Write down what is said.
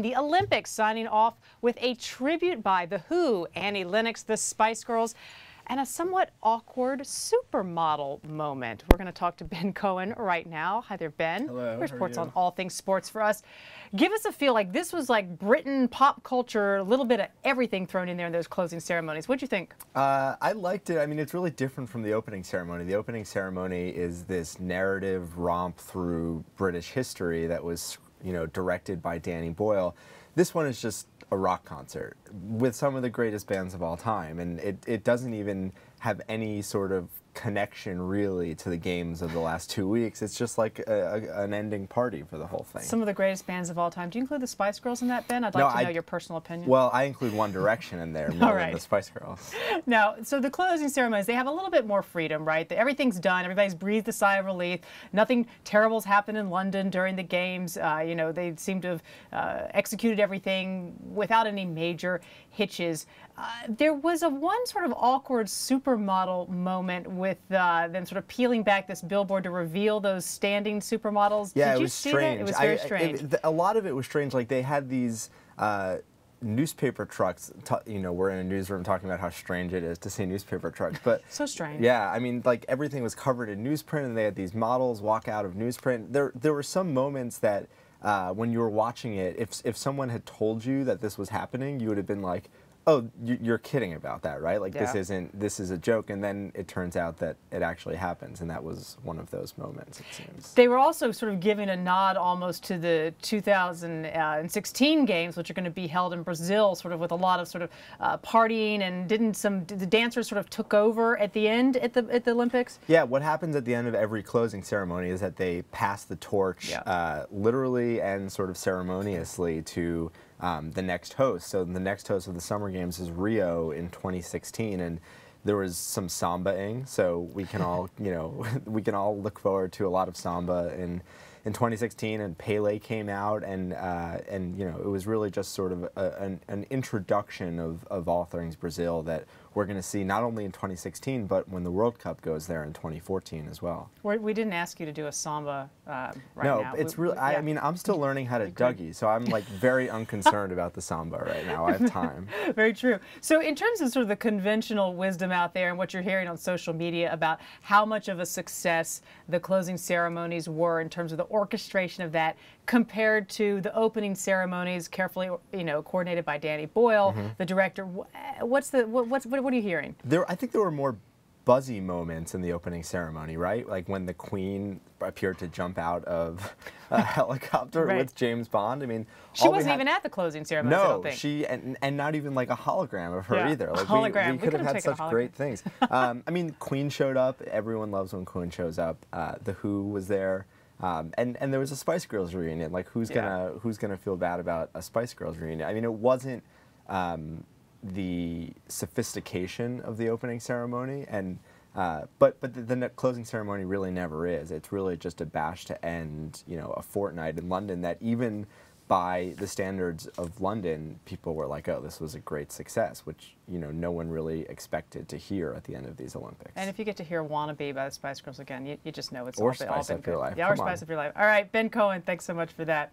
The Olympics signing off with a tribute by The Who, Annie Lennox, the Spice Girls, and a somewhat awkward supermodel moment. We're going to talk to Ben Cohen right now. Hi there, Ben. Hello. Who reports on all things sports for us. Give us a feel like this was like Britain pop culture, a little bit of everything thrown in there in those closing ceremonies. What'd you think? I liked it. I mean, it's really different from the opening ceremony. The opening ceremony is this narrative romp through British history that was, directed by Danny Boyle. This one is just a rock concert with some of the greatest bands of all time, and it doesn't even have any sort of connection really to the games of the last 2 weeks. It's just like an ending party for the whole thing. Some of the greatest bands of all time. Do you include the Spice Girls in that, Ben? I'd like to know your personal opinion. Well, I include One Direction in there more than the Spice Girls. Now, so the closing ceremonies, they have a little bit more freedom, right? Everything's done. Everybody's breathed a sigh of relief. Nothing terrible's happened in London during the games. They seem to have executed everything without any major hitches. There was one sort of awkward supermodel moment with them sort of peeling back this billboard to reveal those standing supermodels. Yeah, Did it you was see strange. that? It was very strange. A lot of it was strange. Like they had these newspaper trucks. We're in a newsroom talking about how strange it is to see newspaper trucks, but so strange. Yeah, I mean, like everything was covered in newsprint, and they had these models walk out of newsprint. There were some moments that when you were watching it, if someone had told you that this was happening, you would have been like, oh, you're kidding about that, right? Like this is a joke, and then it turns out that it actually happens, and that was one of those moments, it seems. They were also sort of giving a nod almost to the 2016 games, which are going to be held in Brazil, sort of with a lot of sort of partying, and the dancers sort of took over at the end at the Olympics? Yeah, what happens at the end of every closing ceremony is that they pass the torch literally and sort of ceremoniously to the next host. So the next host of the Summer Games is Rio in 2016, and there was some samba-ing, so we can all, we can all look forward to a lot of samba in 2016. And Pele came out, and it was really just sort of an introduction of all things Brazil that we're going to see not only in 2016, but when the World Cup goes there in 2014 as well. We didn't ask you to do a samba right now. No, it's really. I mean, I'm still learning how to Dougie, so I'm like very unconcerned about the samba right now. I have time. Very true. So in terms of sort of the conventional wisdom out there and what you're hearing on social media about how much of a success the closing ceremonies were in terms of the orchestration of that compared to the opening ceremonies, carefully coordinated by Danny Boyle, the director, what are you hearing? I think there were more buzzy moments in the opening ceremony, right? Like when the Queen appeared to jump out of a helicopter with James Bond. I mean, she wasn't even at the closing ceremony. No, I don't think. she and not even like a hologram of her either. Like hologram. We could have had such great things. I mean, Queen showed up. Everyone loves when Queen shows up. The Who was there. And there was a Spice Girls reunion. Like who's gonna feel bad about a Spice Girls reunion? I mean, it wasn't the sophistication of the opening ceremony, and but the closing ceremony really never is. It's really just a bash to end a fortnight in London that even by the standards of London, people were like, oh, this was a great success, which no one really expected to hear at the end of these Olympics. And if you get to hear "Wannabe" by the Spice Girls again, you just know it's or all been Spice Up Your Life. Yeah, or Spice Up Your Life. All right, Ben Cohen, thanks so much for that.